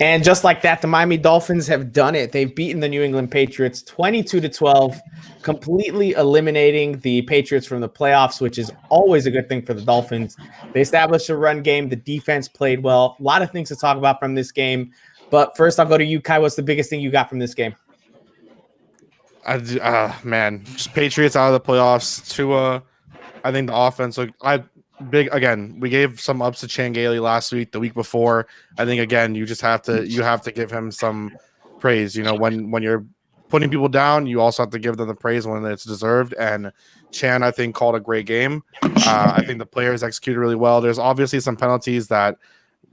And just like that, the Miami Dolphins have done it. They've beaten the New England Patriots 22-12, completely eliminating the Patriots from the playoffs, which is always a good thing for the Dolphins. They established a run game. The defense played well. A lot of things to talk about from this game. But first, I'll go to you, Kai. What's the biggest thing you got from this game? Man, just Patriots out of the playoffs. Tua, I think the offense. We gave some ups to Chan Gailey last week, the week before. I think again, you have to give him some praise. You know, when you're putting people down, you also have to give them the praise when it's deserved. And Chan, I think, called a great game. I think the players executed really well. There's obviously some penalties that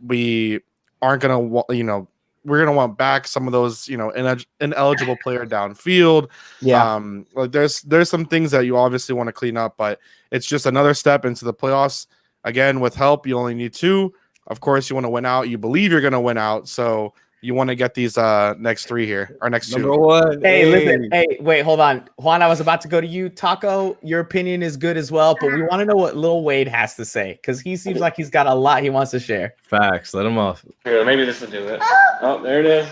we aren't gonna, we're gonna want back. Some of those, ineligible player downfield. Yeah. There's some things that you obviously want to clean up, but it's just another step into the playoffs. Again, with help, you only need 2. Of course, you want to win out. You believe you're going to win out, so you want to get these next 3 here, or next 2. Number 1. Listen. Hey, wait, hold on. Juan, I was about to go to you. Taco, your opinion is good as well, but we want to know what Lil Wade has to say, because he seems like he's got a lot he wants to share. Facts. Let him off. Here, maybe this will do it. Oh, there it is.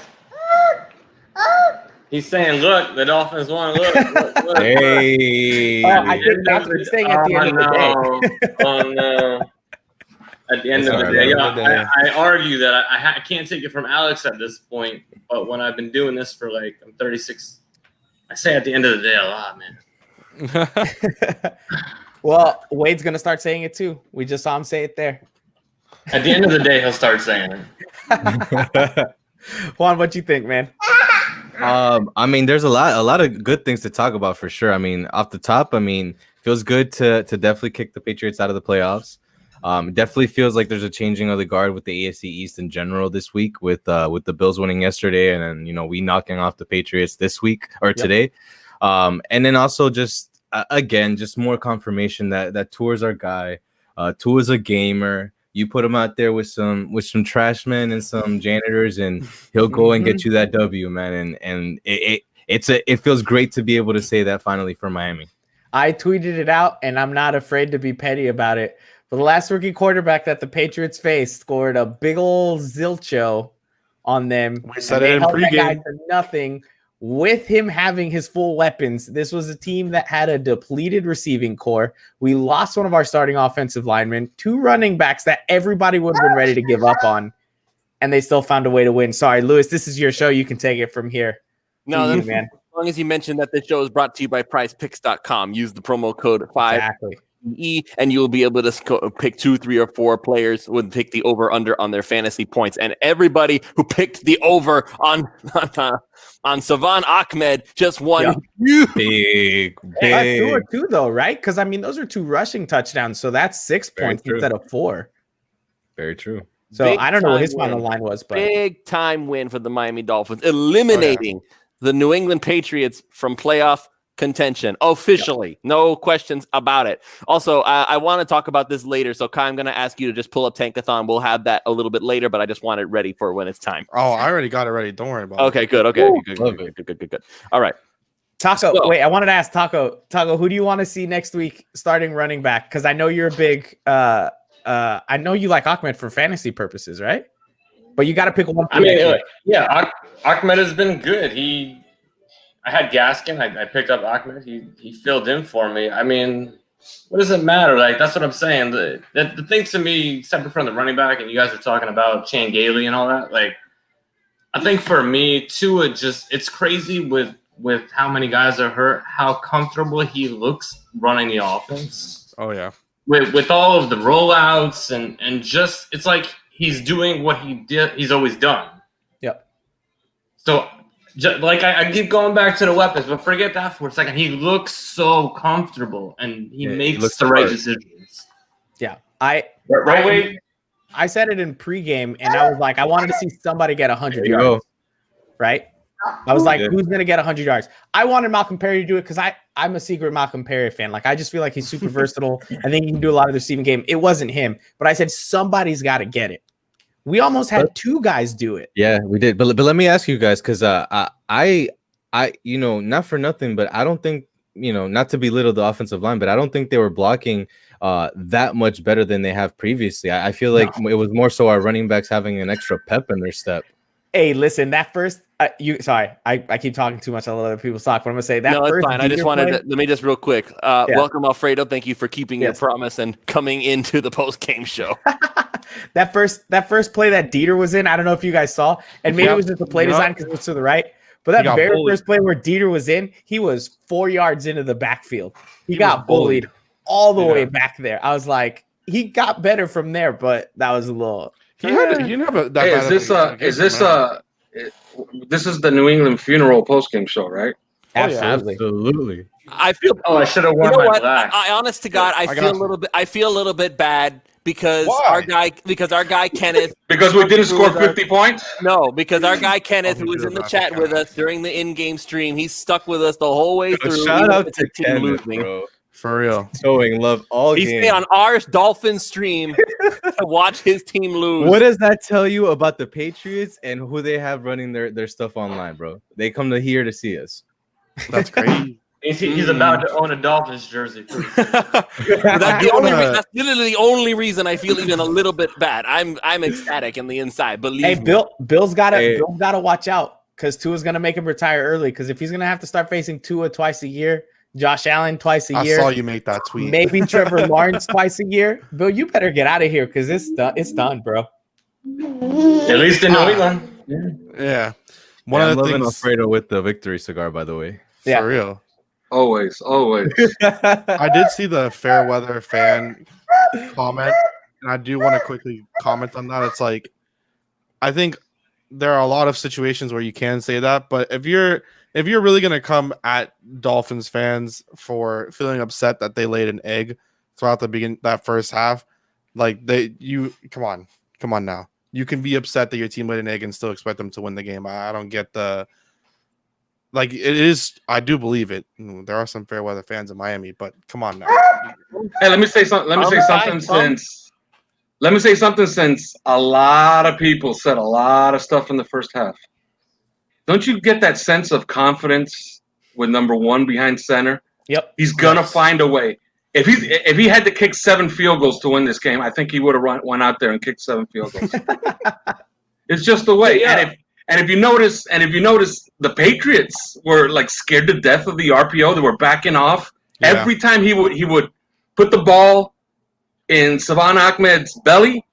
He's saying, look, the Dolphins won. Look. Hey. I think that's what he's saying at the end of the day. Oh, no. At the end of the day. I argue that I can't take it from Alex at this point, but when I've been doing this for I'm 36, I say at the end of the day a lot, man. Well, Wade's going to start saying it too. We just saw him say it there. At the end of the day, he'll start saying it. Juan, what you think, man? There's a lot of good things to talk about for sure. Off the top, feels good to definitely kick the Patriots out of the playoffs. Definitely feels like there's a changing of the guard with the AFC East in general this week with the Bills winning yesterday, and then we knocking off the Patriots this week or today. And then also just just more confirmation that Tua's our guy. Tua's a gamer. You put him out there with some trash men and some janitors, and he'll go and get you that W, man. And it feels great to be able to say that finally for Miami. I tweeted it out, and I'm not afraid to be petty about it. But the last rookie quarterback that the Patriots faced scored a big old zilcho on them. We said it in pregame. For nothing. With him having his full weapons, this was a team that had a depleted receiving core. We lost one of our starting offensive linemen, 2 running backs that everybody would have been ready to give up on, and they still found a way to win. Sorry, Lewis, this is your show. You can take it from here. No, that's man. As long as you mentioned that this show is brought to you by PrizePicks.com. Use the promo code 5. Exactly. And you'll be able to pick 2, 3, or 4 players would pick the over under on their fantasy points. And everybody who picked the over on Savon Ahmed just won. Yeah. Big. 2 or 2 though, right? Because those are 2 rushing touchdowns, so that's 6 points instead of 4. Very true. So I don't know what his final line was, but big time win for the Miami Dolphins, eliminating the New England Patriots from playoff contention officially. No questions about it. Also, I want to talk about this later, so Kai, I'm going to ask you to just pull up Tankathon. We'll have that a little bit later, but I just want it ready for when it's time. Oh, I already got it ready. Don't worry about it. Okay, good. Good. All right. Taco, wait, I wanted to ask Taco, who do you want to see next week starting running back? Because I know you're a big I know you like Ahmed for fantasy purposes, right? But you got to pick one. Ahmed has been good. I had Gaskin. I picked up Ahmed. He filled in for me. What does it matter? That's what I'm saying. The thing to me, separate from the running back, and you guys are talking about Chan Gailey and all that. I think for me, Tua it's crazy with how many guys are hurt, how comfortable he looks running the offense. Oh yeah. With all of the rollouts and just it's like he's doing what he's always done. Yep. So. I keep going back to the weapons, but forget that for a second. He looks so comfortable, and he makes the right decisions. Yeah, I said it in pregame, and I was like, I wanted to see somebody get 100 yards. Right? I was like, who's going to get 100 yards? I wanted Malcolm Perry to do it because I'm a secret Malcolm Perry fan. I just feel like he's super versatile. I think he can do a lot of the receiving game. It wasn't him, but I said somebody's got to get it. We almost had 2 guys do it. Yeah, we did. But let me ask you guys, because I not for nothing, but I don't think, not to belittle the offensive line, but I don't think they were blocking that much better than they have previously. I feel like it was more so our running backs having an extra pep in their step. Hey, listen, that first I keep talking too much. I let other people talk, but I'm gonna say that. No, it's first fine. I just wanted to, let me just real quick. Welcome, Alfredo. Thank you for keeping your promise and coming into the post game show. that first play that Dieter was in, I don't know if you guys saw, and maybe it was just the play design because it was to the right. But that very first play where Dieter was in, he was 4 yards into the backfield. He got bullied all the way back there. I was like, he got better from there, but that was a little. This is the New England funeral postgame show, right? Absolutely. I feel. Oh, I should have worn my black. I honest to God, I feel a little bit bad because our guy Kenneth. Because we didn't score 50 points. No, because our guy Kenneth, who was in the chat with us during the in-game stream, he's stuck with us the whole way through. Shout out to Kenneth, bro. For real. Showing love all game. He's on our Dolphins stream to watch his team lose. What does that tell you about the Patriots and who they have running their stuff online, bro? They come to here to see us. That's crazy. He's about to own a Dolphins jersey. That's literally the only reason I feel even a little bit bad. I'm ecstatic in the inside. Believe me. Bill's gotta watch out because Tua's gonna make him retire early. Because if he's gonna have to start facing Tua twice a year, Josh Allen twice a year. I saw you make that tweet. Maybe Trevor Lawrence twice a year. Bill, you better get out of here because it's done, bro. At least in New England. Yeah. I'm loving Alfredo with the victory cigar, by the way. Yeah. For real. Always. I did see the fair weather fan comment, and I do want to quickly comment on that. It's like, I think there are a lot of situations where you can say that, but if you're really gonna come at Dolphins fans for feeling upset that they laid an egg throughout that first half, like come on now. You can be upset that your team laid an egg and still expect them to win the game. I don't get the. Like it is, I do believe it. There are some fair weather fans in Miami, but come on now. Hey, let me say something. Since a lot of people said a lot of stuff in the first half. Don't you get that sense of confidence with number one behind center? Yep, he's gonna find a way. If he had to kick 7 field goals to win this game, I think he would have went out there and kicked 7 field goals. It's just the way. Yeah. And if you notice, the Patriots were like scared to death of the RPO. They were backing off. Yeah. Every time he would put the ball in Savon Ahmed's belly,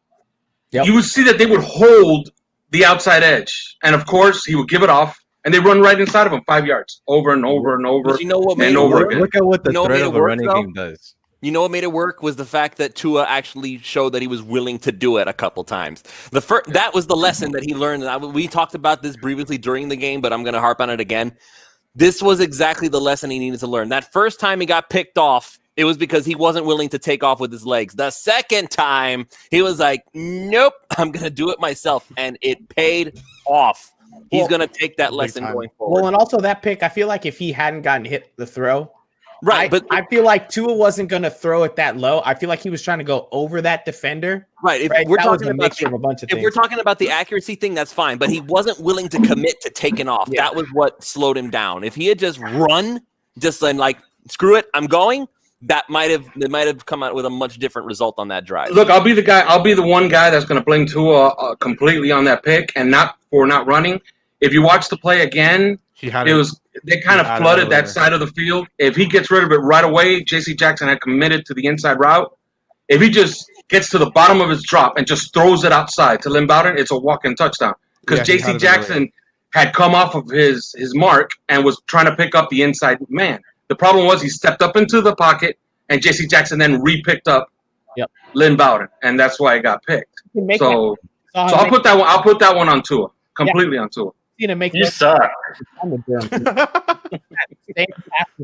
you would see that they would hold the outside edge. And of course, he would give it off, and they run right inside of him 5 yards over and over and over. But you know what made and it over work? again. Look at what the threat of a running game does. You know what made it work was the fact that Tua actually showed that he was willing to do it a couple times. That was the lesson that he learned. We talked about this previously during the game, but I'm going to harp on it again. This was exactly the lesson he needed to learn. That first time he got picked off, it was because he wasn't willing to take off with his legs. The second time, he was like, nope, I'm going to do it myself. And it paid off. He's going to take that lesson going forward. Well, and also that pick, I feel like if he hadn't gotten hit the throw, right, but I feel like Tua wasn't going to throw it that low. I feel like he was trying to go over that defender. Right. If we're talking about a bunch of things. If we're talking about the accuracy thing, that's fine. But he wasn't willing to commit to taking off. Yeah. That was what slowed him down. If he had just run, just then like, screw it, I'm going, they might have come out with a much different result on that drive. Look, I'll be the one guy that's going to blame Tua completely on that pick and not running. If you watch the play again, they kind of flooded that side of the field. If he gets rid of it right away, J.C. Jackson had committed to the inside route. If he just gets to the bottom of his drop and just throws it outside to Lynn Bowden, it's a walk-in touchdown. Because J.C. Jackson had come off of his mark and was trying to pick up the inside man. The problem was he stepped up into the pocket, and J.C. Jackson then re-picked up Lynn Bowden, and that's why he got picked. So I'll put that one. I'll put that one on Tua, completely on Tua. You suck.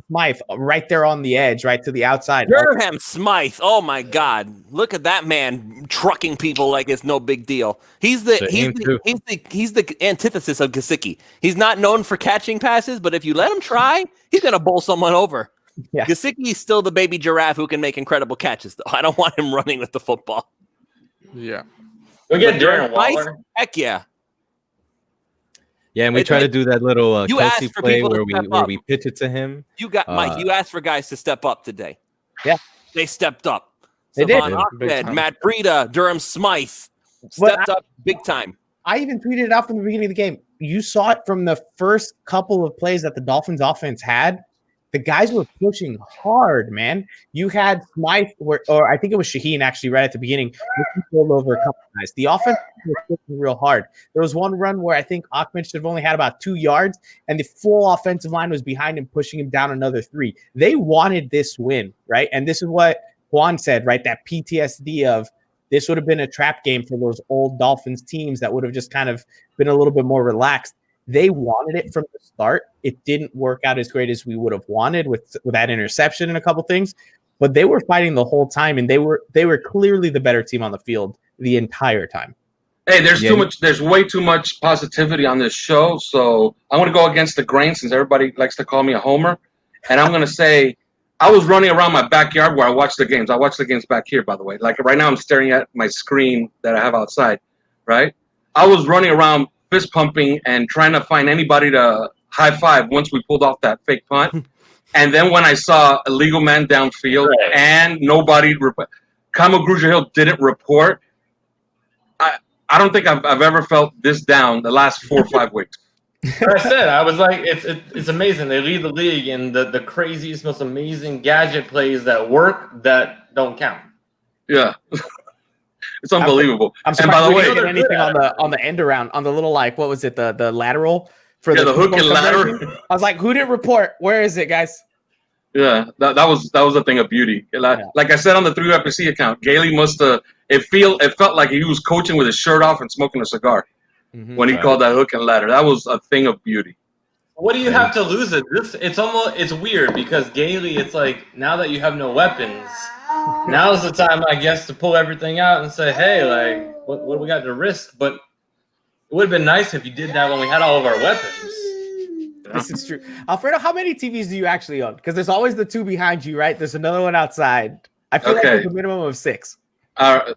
Smythe right there on the edge, right to the outside. Durham Smythe. Oh my God! Look at that man trucking people like it's no big deal. He's the antithesis of Gesicki. He's not known for catching passes, but if you let him try, he's gonna bowl someone over. Yeah. Gesicki's still the baby giraffe who can make incredible catches, though. I don't want him running with the football. Yeah. We'll get Darren Waller. Heck yeah. Yeah, and we try to do that little Kelsey play where we pitch it to him. Mike, you asked for guys to step up today. Yeah. They stepped up. They Savon Ahmed, Matt Breida, Durham Smythe stepped up big time. I even tweeted it out from the beginning of the game. You saw it from the first couple of plays that the Dolphins offense had. The guys were pushing hard, man. You had Smythe, or I think it was Shaheen actually right at the beginning, pulled over a couple guys. The offense was pushing real hard. There was one run where I think Ahmed should have only had about 2 yards, and the full offensive line was behind him, pushing him down another 3. They wanted this win, right? And this is what Juan said, right? That PTSD of this would have been a trap game for those old Dolphins teams that would have just kind of been a little bit more relaxed. They wanted it from the start. It didn't work out as great as we would have wanted with that interception and a couple things, but they were fighting the whole time, and they were clearly the better team on the field the entire time. Hey, there's way too much positivity on this show, so I'm going to go against the grain since everybody likes to call me a homer, and I'm going to say I was running around my backyard where I watch the games. I watch the games back here, by the way. Like right now I'm staring at my screen that I have outside, right? I was running around fist pumping and trying to find anybody to high five once we pulled off that fake punt. And then when I saw a legal man downfield and nobody, Kamo Grugier-Hill didn't report, I don't think I've ever felt this down the last 4 or 5 weeks. I said, I was like, it's amazing. They lead the league in the craziest, most amazing gadget plays that work that don't count. Yeah. It's unbelievable. I'm surprised by the way, didn't get anything on the end around, on the little, like, what was it, the lateral for the hook and ladder. I was like, who didn't report? Where is it, guys? Yeah, that was a thing of beauty. Like I said on the 3FPC account, Gailey must have. It felt like he was coaching with his shirt off and smoking a cigar when he called that hook and ladder. That was a thing of beauty. What do you have to lose it? It's weird because Gailey, it's like now that you have no weapons. Now's the time, I guess, to pull everything out and say, hey, like, what do we got to risk? But it would have been nice if you did that when we had all of our weapons. This is true. Alfredo, how many TVs do you actually own? Because there's always the 2 behind you, right? There's another one outside. I feel like there's a minimum of 6. I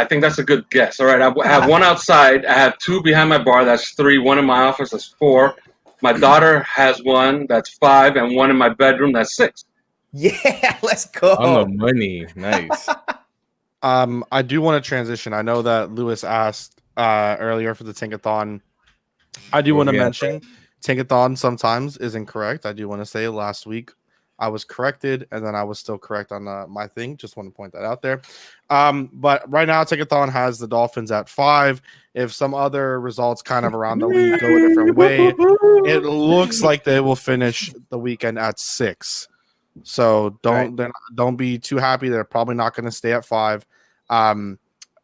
think that's a good guess. All right, I have 1 outside. I have 2 behind my bar. That's 3. 1 in my office. That's 4. My daughter has 1. That's 5. And 1 in my bedroom. That's 6. Yeah, let's go. On the money. Nice. I do want to transition. I know that Lewis asked earlier for the Tinkathon. I do want to mention Tinkathon sometimes is incorrect. I do want to say last week I was corrected, and then I was still correct on my thing. Just want to point that out there. But right now, Tinkathon has the Dolphins at 5. If some other results kind of around the league go a different way, it looks like they will finish the weekend at 6. So don't be too happy. They're probably not going to stay at 5.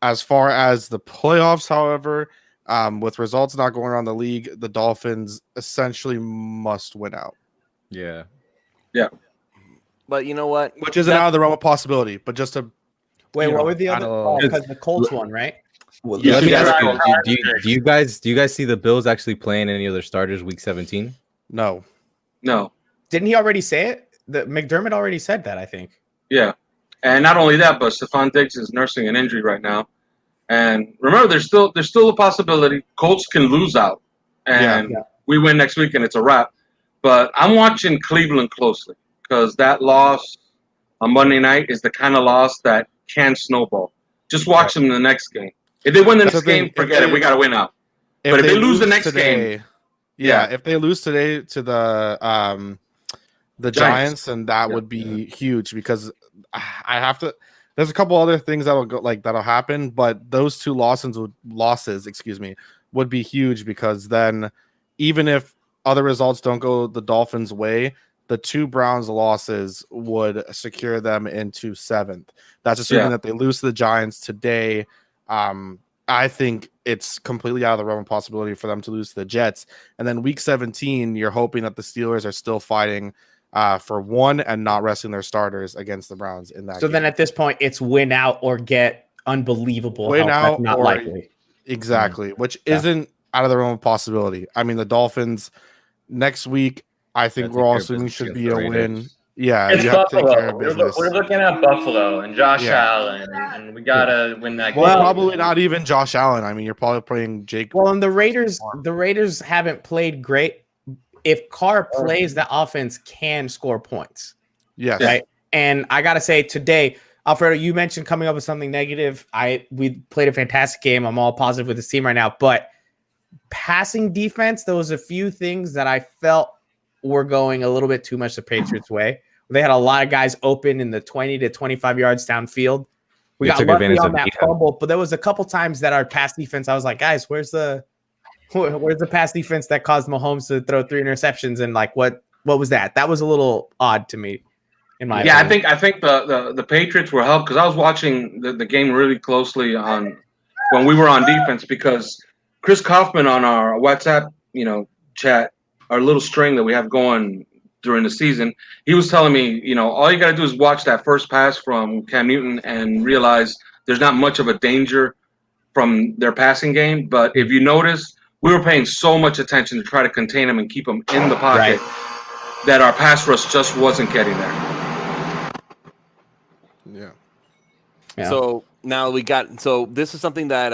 As far as the playoffs, however, with results not going around the league, the Dolphins essentially must win out. Yeah. But you know what? Which isn't out of the realm of possibility, but just to wait, what were the other? Because the Colts won, right? Well, do you guys see the Bills actually playing any other starters week 17? No. Didn't he already say it? McDermott already said that, I think. Yeah. And not only that, but Stephon Diggs is nursing an injury right now. And remember, there's still a possibility Colts can lose out, and we win next week, and it's a wrap. But I'm watching Cleveland closely because that loss on Monday night is the kind of loss that can snowball. Just watch them in the next game. If they win the next game, forget it. We got to win out. But if they lose the next game, if they lose today to the Giants, then that would be huge because I have to. There's a couple other things that'll happen, but those 2 losses would be huge because then even if other results don't go the Dolphins' way, the 2 Browns losses would secure them into 7th. That's assuming that they lose to the Giants today. I think it's completely out of the realm of possibility for them to lose to the Jets. And then week 17, you're hoping that the Steelers are still fighting for 1 and not resting their starters against the Browns in that. So then at this point, it's win out or get unbelievable. Win out, not likely. Exactly, which isn't out of the realm of possibility. I mean, the Dolphins next week, I think we're all assuming should be a win. Yeah, it's you have to take care of Buffalo. business. We're looking at Buffalo and Josh Allen, and we gotta win that game. Well, probably not even Josh Allen. I mean, you're probably playing Jake. Well, and the Raiders haven't played great. If Carr plays, the offense can score points. Yes. Right. And I gotta say today, Alfredo, you mentioned coming up with something negative. We played a fantastic game. I'm all positive with this team right now, but passing defense, there was a few things that I felt were going a little bit too much the Patriots' way. They had a lot of guys open in the 20 to 25 yards downfield. We got lucky on that fumble, but there was a couple times that our pass defense, I was like, guys, where's the pass defense that caused Mahomes to throw 3 interceptions? And like, what was that? That was a little odd to me. In my opinion. I think the Patriots were helped because I was watching the game really closely when we were on defense, because Chris Kaufman on our WhatsApp, chat, our little string that we have going during the season, he was telling me, all you got to do is watch that first pass from Cam Newton and realize there's not much of a danger from their passing game. But if you notice, we were paying so much attention to try to contain him and keep him in the pocket that our pass rush just wasn't getting there. Yeah. So now this is something that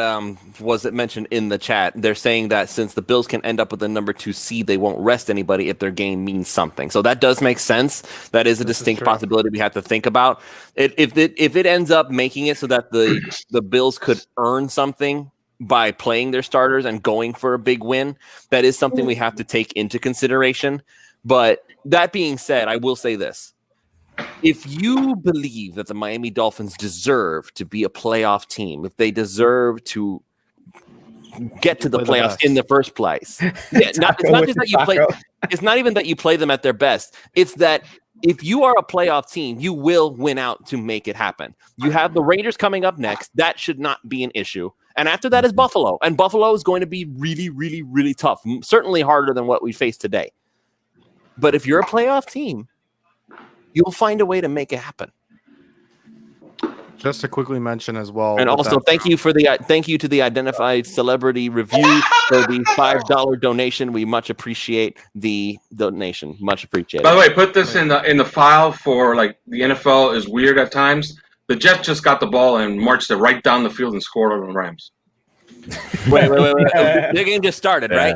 was mentioned in the chat. They're saying that since the Bills can end up with the number 2 seed, they won't rest anybody if their game means something. So that does make sense. That is a distinct possibility we have to think about. If it ends up making it so that the Bills could earn something by playing their starters and going for a big win, that is something we have to take into consideration. But that being said, I will say this. If you believe that the Miami Dolphins deserve to be a playoff team, if they deserve to get to the playoffs in the first place, it's not even that you play them at their best. It's that if you are a playoff team, you will win out to make it happen. You have the Raiders coming up next. That should not be an issue. And after that is Buffalo. And Buffalo is going to be really, really, really tough. Certainly harder than what we face today. But if you're a playoff team, you'll find a way to make it happen. Just to quickly mention as well, and also thank you to the identified celebrity review for the $5 donation. We much appreciate the donation. Much appreciated. By the way, put this in the file for like the NFL is weird at times. The Jets just got the ball and marched it right down the field and scored over the Rams. Wait. The game just started, right?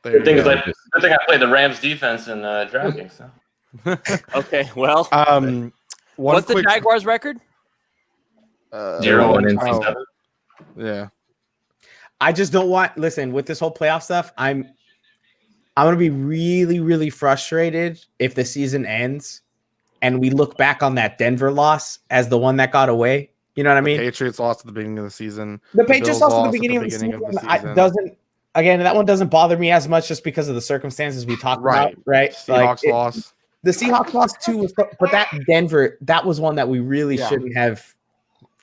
Good thing I played the Rams defense in DraftKings. So. Okay, well, what's the Jaguars record? 0-7. Yeah. I just don't want. Listen, with this whole playoff stuff, I'm gonna be really, really frustrated if the season ends and we look back on that Denver loss as the one that got away. You know what I mean? Patriots lost at the beginning of the season. The Patriots lost at the beginning of the season. That one doesn't bother me as much just because of the circumstances we talked about. Right? Seahawks lost. The Seahawks lost too, but that Denver, that was one that we really shouldn't have.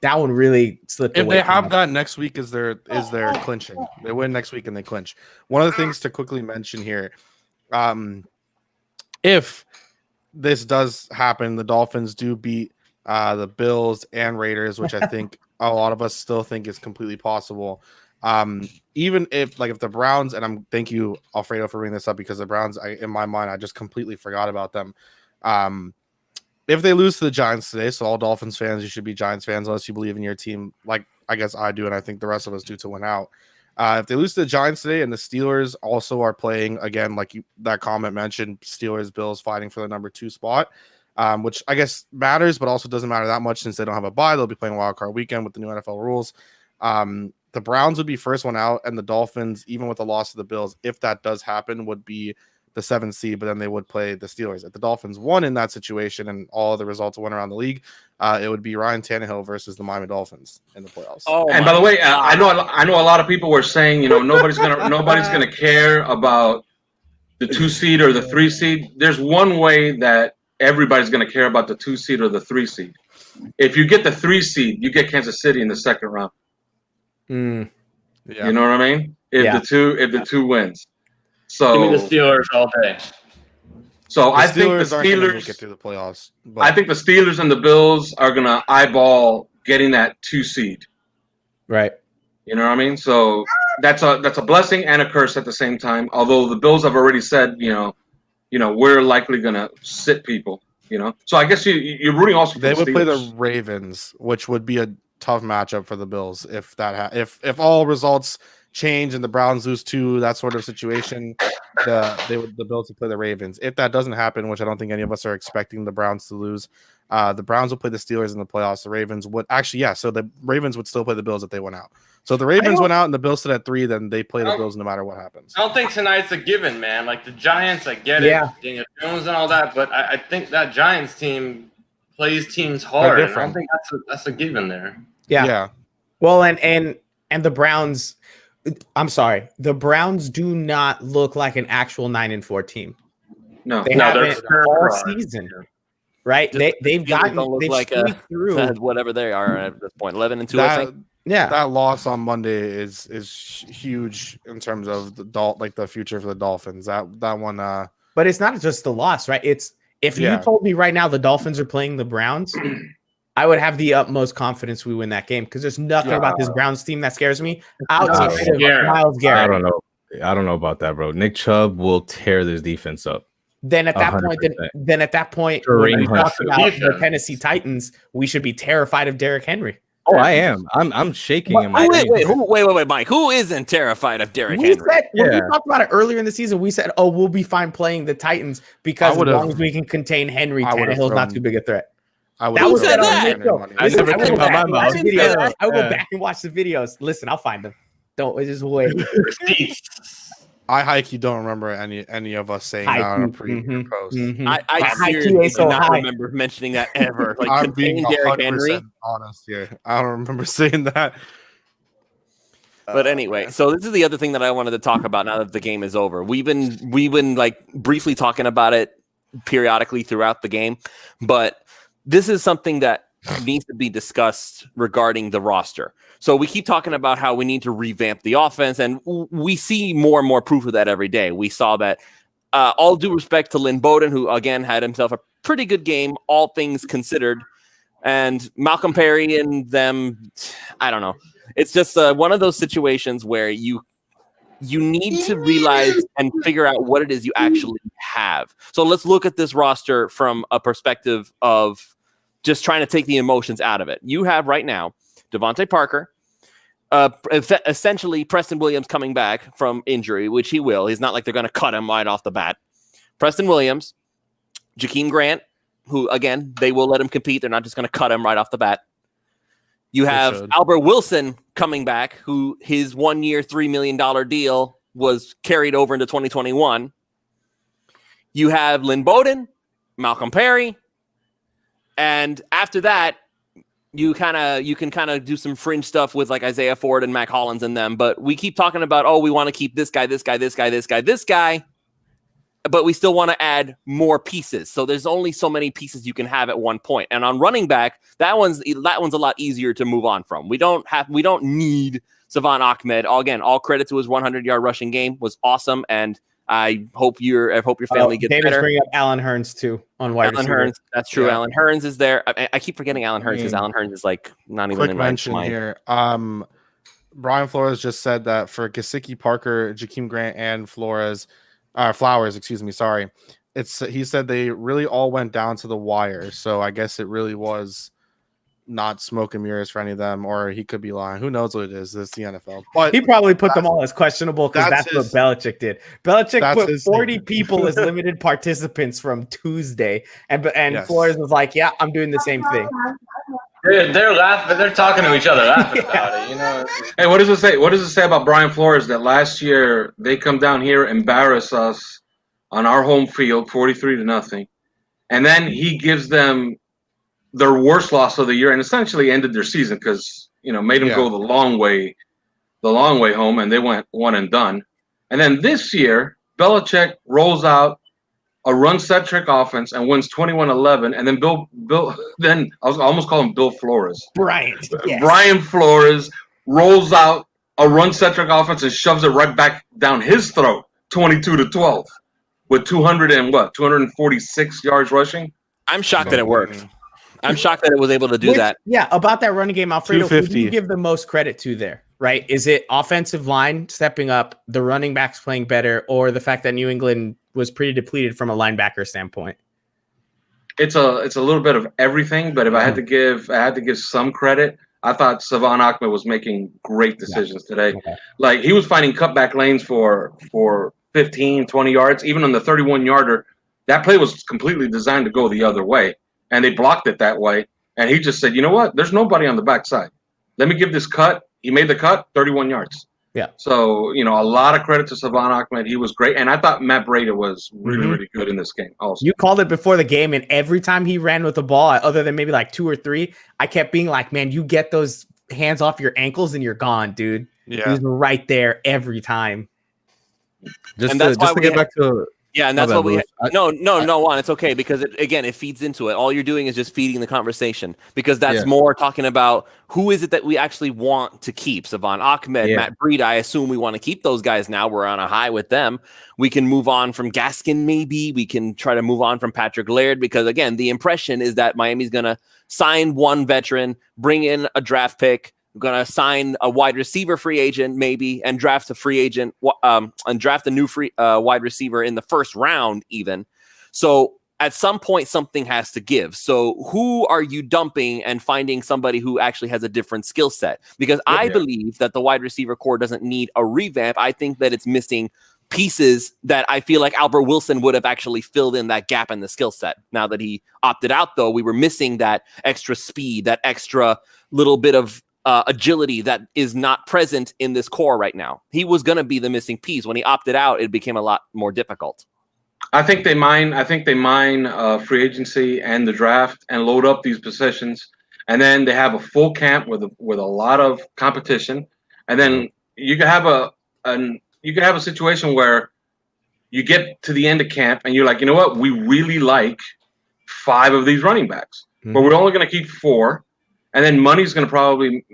That one really slipped away. If they have that next week, is their clinching? They win next week and they clinch. One of the things to quickly mention here, if this does happen, the Dolphins do beat the Bills and Raiders, which I think a lot of us still think is completely possible. Even if the Browns, and thank you, Alfredo, for bringing this up, because the Browns, in my mind, I just completely forgot about them. If they lose to the Giants today, so all Dolphins fans, you should be Giants fans unless you believe in your team, like I guess I do, and I think the rest of us do, to win out. If they lose to the Giants today and the Steelers also are playing, again, that comment mentioned, Steelers, Bills fighting for the number 2 spot, which I guess matters, but also doesn't matter that much since they don't have a bye. They'll be playing Wild Card Weekend with the new NFL rules. The Browns would be first one out, and the Dolphins, even with the loss of the Bills, if that does happen, would be the 7th seed, but then they would play the Steelers. If the Dolphins won in that situation and all of the results went around the league, it would be Ryan Tannehill versus the Miami Dolphins in the playoffs. And by the way, I know a lot of people were saying, nobody's gonna care about the 2 seed or the 3 seed. There's one way that everybody's gonna care about the 2 seed or the 3 seed. If you get the 3 seed, you get Kansas City in the second round. Yeah. You know what I mean? If the two wins. So give me the Steelers all day. So I think the Steelers get through the playoffs. I think the Steelers and the Bills are gonna eyeball getting that 2 seed. Right. You know what I mean? So that's a blessing and a curse at the same time. Although the Bills have already said, we're likely gonna sit people. So I guess you're rooting also for they the would Steelers. play the Ravens, which would be a tough matchup for the Bills if if all results change and the Browns lose 2, that sort of situation. The Bills would play the Ravens. If that doesn't happen, which I don't think any of us are expecting the Browns to lose, the Browns will play the Steelers in the playoffs. The Ravens would so the Ravens would still play the Bills if they went out. So the Ravens went out and the Bills sit at 3. Then they play the Bills no matter what happens. I don't think tonight's a given, man. Like the Giants, I get it, Daniel Jones and all that, but I think that Giants team plays teams hard. And I don't think that's a given there. Yeah. Well, and the Browns. I'm sorry, the Browns do not look like an actual 9-4 team. No, they haven't all season. Right? They've through whatever they are at this point, 11-2. I think. Yeah, that loss on Monday is huge in terms of the future for the Dolphins. That one. But it's not just the loss, right? It's if you told me right now the Dolphins are playing the Browns, I would have the utmost confidence we win that game because there's nothing about this Browns team that scares me outside of Myles Garrett. I don't know about that, bro. Nick Chubb will tear this defense up. Then at that 100%. point, when we talk about the Tennessee Titans, we should be terrified of Derrick Henry. Oh, I am. I'm shaking. Wait, Mike. Who isn't terrified of Derrick Henry? When we talked about it earlier in the season, we said, "Oh, we'll be fine playing the Titans because as long as we can contain Henry, Tannehill's not too big a threat." Who said that? I never came out my mouth. I will go back and watch the videos. Listen, I'll find them. Don't just wait. I hike. You don't remember any of us saying that on a pre post. I seriously do not remember mentioning that ever. Like I'm being Derrick Henry. Honest here. I don't remember saying that. But anyway, so this is the other thing that I wanted to talk about now that the game is over. We've been like briefly talking about it periodically throughout the game, but this is something that needs to be discussed regarding the roster. So we keep talking about how we need to revamp the offense, and we see more and more proof of that every day. We saw that, all due respect to Lynn Bowden, who again had himself a pretty good game, all things considered, and Malcolm Perry and them, I don't know. It's just one of those situations where you need to realize and figure out what it is you actually have. So let's look at this roster from a perspective of just trying to take the emotions out of it. You have right now Devontae Parker, essentially Preston Williams coming back from injury, which he will. He's not like they're going to cut him right off the bat. Preston Williams, Jakeem Grant, who, again, they will let him compete. They're not just going to cut him right off the bat. You have Albert Wilson coming back, who his 1 year, $3 million deal was carried over into 2021. You have Lynn Bowden, Malcolm Perry, and after that, you can kind of do some fringe stuff with like Isaiah Ford and Mac Hollins in them. But we keep talking about, oh, we want to keep this guy, but we still want to add more pieces. So there's only so many pieces you can have at one point. And on running back, that one's a lot easier to move on from. We don't need Savon Ahmed. Again, all credit to his 100-yard rushing game, was awesome, and I hope your family gets David's better. Bring up Allen Hurns too on wide receiver. Hearns, that's true. Yeah. Allen Hurns is there. I keep forgetting Allen Hurns because Allen Hurns is like not even in my mind. Here. Brian Flores just said that for Gesicki, Parker, Jakeem Grant, and Flowers, excuse me, sorry. He said they really all went down to the wire. So I guess it really was not smoke and mirrors for any of them, or he could be lying. Who knows what it is? It's the NFL. But he probably put them all as questionable because that's what Belichick did. Belichick put 40 people as limited participants from Tuesday, and Flores was like, "Yeah, I'm doing the same thing." They're laughing. They're talking to each other, laughing about it. You know. Hey, what does it say? What does it say about Brian Flores that last year they come down here, embarrass us on our home field, 43-0, and then he gives them their worst loss of the year and essentially ended their season because, made them go the long way home, and they went one and done. And then this year, Belichick rolls out a run-centric offense and wins 21-11. And then then I almost call him Bill Flores. Brian Flores rolls out a run-centric offense and shoves it right back down his throat, 22-12, with 246 yards rushing. I'm shocked that it worked. I'm shocked that it was able to do that. Yeah, about that running game, Alfredo, who do you give the most credit to there, right? Is it offensive line stepping up, the running backs playing better, or the fact that New England was pretty depleted from a linebacker standpoint? It's a little bit of everything, but if I had to give some credit, I thought Savon Ahmed was making great decisions today. Okay. Like, he was finding cutback lanes for 15, 20 yards, even on the 31-yarder. That play was completely designed to go the other way. And they blocked it that way. And he just said, you know what? There's nobody on the backside. Let me give this cut he made the cut, 31 yards. Yeah. So, a lot of credit to Savon Ahmed. He was great. And I thought Matt Breida was really, really good in this game also. You called it before the game, and every time he ran with the ball, other than maybe like 2 or 3, I kept being like, man, you get those hands off your ankles and you're gone, dude. Yeah. He's right there every time. Just to get back to Yeah, and that's what we. No, Juan, it's okay because it feeds into it. All you're doing is just feeding the conversation because that's more talking about who is it that we actually want to keep. Savon Ahmed, Matt Breida. I assume we want to keep those guys now. We're on a high with them. We can move on from Gaskin, maybe. We can try to move on from Patrick Laird because again, the impression is that Miami's going to sign one veteran, bring in a draft pick. We're going to sign a wide receiver free agent maybe and draft a free agent and draft a new free wide receiver in the first round even. So at some point, something has to give. So who are you dumping and finding somebody who actually has a different skill set? Because I believe that the wide receiver core doesn't need a revamp. I think that it's missing pieces that I feel like Albert Wilson would have actually filled in that gap in the skill set. Now that he opted out, though, we were missing that extra speed, that extra little bit of agility that is not present in this core right now. He was going to be the missing piece. When he opted out, it became a lot more difficult. I think they mine free agency and the draft and load up these positions, and then they have a full camp with a lot of competition, and then you can have a situation where you get to the end of camp and you're like, you know what, we really like 5 of these running backs, but we're only going to keep 4. And then money's going to probably,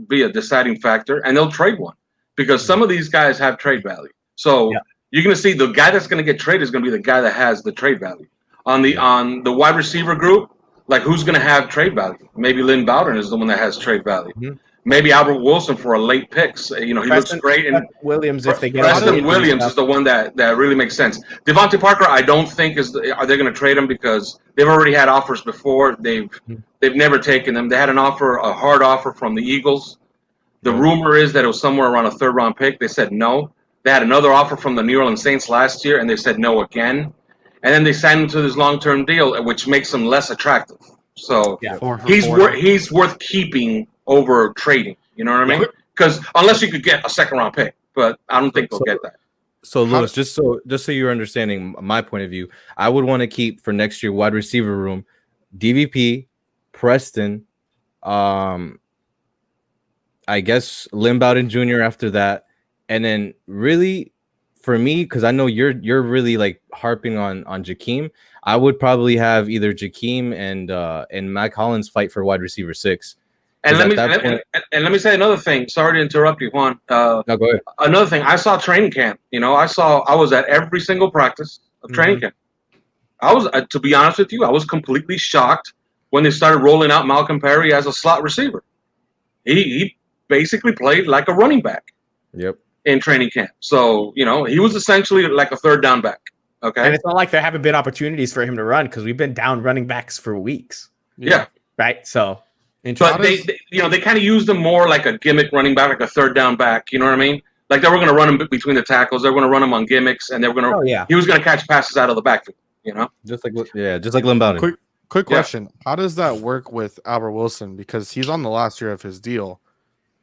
be a deciding factor, and they'll trade one because some of these guys have trade value. So you're going to see the guy that's going to get traded is going to be the guy that has the trade value. On the wide receiver group, like who's going to have trade value? Maybe Lynn Bowden is the one that has trade value. Maybe Albert Wilson for a late picks. He looks great. And Williams, if they get Preston Williams is the one that really makes sense. Devontae Parker, I don't think are they going to trade him because they've already had offers before. They've never taken them. They had a hard offer from the Eagles. The rumor is that it was somewhere around a 3rd round pick. They said no. They had another offer from the New Orleans Saints last year, and they said no again. And then they signed him to this long-term deal, which makes him less attractive. So he's worth keeping over trading. You know what I mean? Because unless you could get a 2nd round pick, but I don't think they'll get that. So Louis, just so you're understanding my point of view, I would want to keep for next year wide receiver room, DVP, Preston, I guess Lynn Bowden Jr. after that, and then really for me, because I know you're really like harping on Jakeem, I would probably have either Jakeem and Mac Hollins fight for wide receiver 6. And let me say another thing. Sorry to interrupt you, Juan. No, go ahead. Another thing. I saw training camp. I was at every single practice of training camp. I was, to be honest with you, I was completely shocked when they started rolling out Malcolm Perry as a slot receiver. He basically played like a running back. Yep. In training camp. So, he was essentially like a 3rd down back. Okay. And it's not like there haven't been opportunities for him to run because we've been down running backs for weeks. Yeah. Right. So, but they kind of used him more like a gimmick running back, like a 3rd down back. You know what I mean? Like they were going to run him between the tackles. They were going to run him on gimmicks, and they were going to. He was going to catch passes out of the backfield. Just like Lynn Bowden. Quick question: how does that work with Albert Wilson? Because he's on the last year of his deal.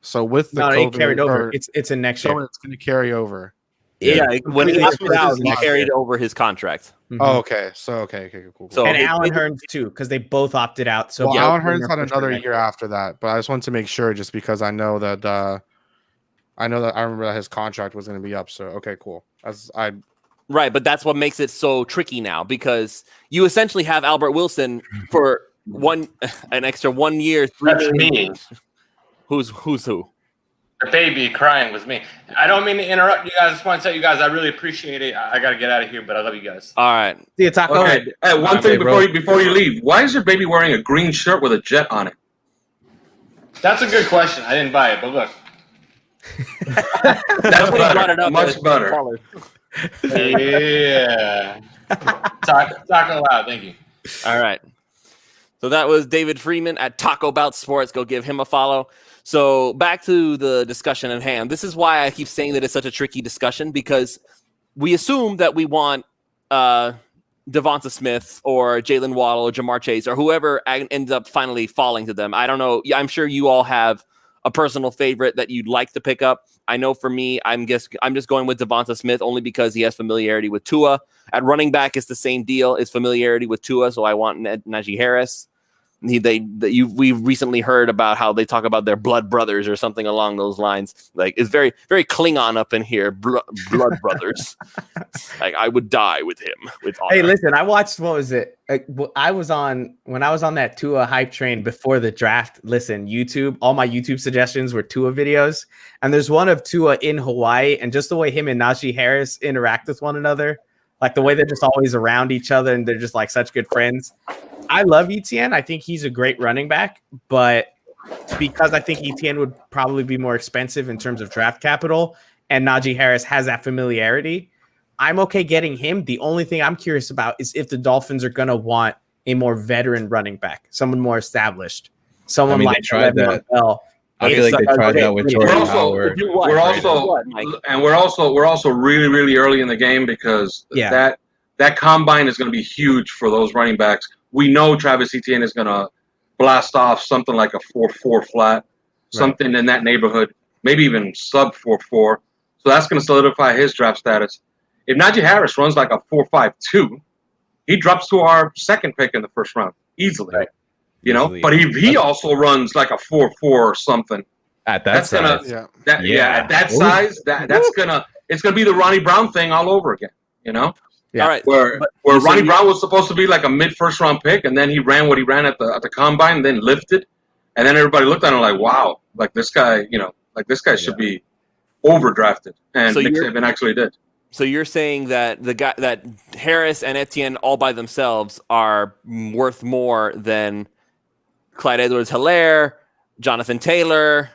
So with the COVID, it carried over. It's a next year. So it's going to carry over. Yeah, when he opted out, he carried over his contract. Oh, okay. So okay, cool. So and Allen Hurns too, because they both opted out. So Allen Hurns had another year after that, but I just wanted to make sure, just because I know that I remember that his contract was going to be up. So okay, cool. Right, but that's what makes it so tricky now because you essentially have Albert Wilson for an extra 1 year. That's me. Who's who? The baby crying was me. I don't mean to interrupt you guys. I just want to tell you guys I really appreciate it. I got to get out of here, but I love you guys. All right. See you, Taco. Okay. Hey, one thing before you leave. Why is your baby wearing a green shirt with a jet on it? That's a good question. I didn't buy it, but look. That's better. Much better. Yeah. Talk loud. Thank you. All right. So that was David Freeman at Taco Bout Sports. Go give him a follow. So back to the discussion at hand. This is why I keep saying that it's such a tricky discussion because we assume that we want Devonta Smith or Jalen Waddle or Jamar Chase or whoever ends up finally falling to them. I don't know. I'm sure you all have a personal favorite that you'd like to pick up. I know for me, I'm just going with Devonta Smith only because he has familiarity with Tua. At running back, it's the same deal. It's familiarity with Tua, so I want Najee Harris. We recently heard about how they talk about their blood brothers or something along those lines. Like, it's very, very Klingon up in here, blood brothers. Like, I would die with him. With honor. Hey, listen, I watched, what was it? When I was on that Tua hype train before the draft. Listen, YouTube, all my YouTube suggestions were Tua videos, and there's one of Tua in Hawaii, and just the way him and Najee Harris interact with one another, like the way they're just always around each other, and they're just like such good friends. I love Etienne. I think he's a great running back, but because I think Etienne would probably be more expensive in terms of draft capital, and Najee Harris has that familiarity, I'm okay getting him. The only thing I'm curious about is if the Dolphins are going to want a more veteran running back, someone more established, someone like that. Bell. I feel like they tried that with Jordan Howard. We're also really, really early in the game because that combine is going to be huge for those running backs. We know Travis Etienne is going to blast off something like a 4.4 flat, something in that neighborhood, maybe even sub 4.4. So that's going to solidify his draft status. If Najee Harris runs like a 4.52, he drops to our second pick in the first round easily. Right. You know, but he also runs like a 4.4 or something. At that size, at that size, it's gonna be the Ronnie Brown thing all over again. You know. Yeah. All right. Where Ronnie Brown was supposed to be like a mid-first round pick, and then he ran what he ran at the combine, and then lifted, and then everybody looked at him like, wow, like this guy, should be overdrafted, and Nick Saban actually did. So you're saying that that Harris and Etienne all by themselves are worth more than Clyde Edwards-Helaire, Jonathan Taylor,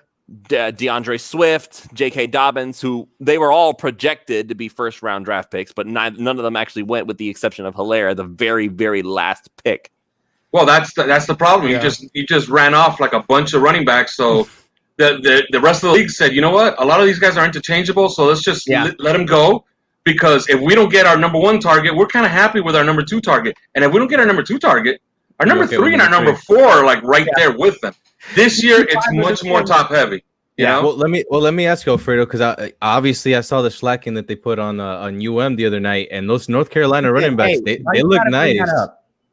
DeAndre Swift, J.K. Dobbins, who they were all projected to be first-round draft picks, but none of them actually went, with the exception of Helaire, the very, very last pick. Well, that's the problem. Yeah. You just ran off like a bunch of running backs. So the rest of the league said, you know what? A lot of these guys are interchangeable, so let's just let them go. Because if we don't get our number one target, we're kind of happy with our number two target. And if we don't get our number two target, our number three and our number four are like right there with them. This year, it's much more top heavy. You know? Well, let me ask you, Alfredo, because obviously I saw the slacking that they put on UM the other night, and those North Carolina running backs, they look nice.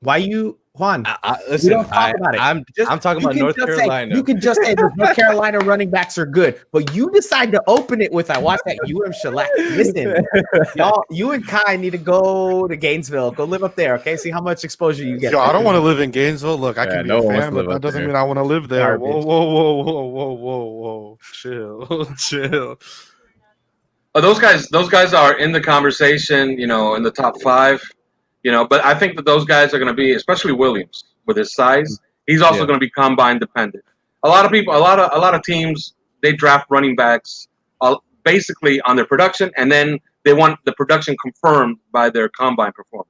Why you, Juan? Listen, don't talk about it. I'm talking about North Carolina. You can just say the North Carolina running backs are good, but you decide to open it with, I watched that UM shellac. Listen, y'all, you and Kai need to go to Gainesville. Go live up there, okay? See how much exposure you get. Yo, I don't want to live in Gainesville. Look, I can be a fan, but that doesn't mean I want to live there. Whoa. Chill. Those guys are in the conversation, in the top 5. But I think that those guys are going to be, especially Williams with his size. He's also going to be combine dependent. A lot of people, a lot of teams, they draft running backs basically on their production, and then they want the production confirmed by their combine performance.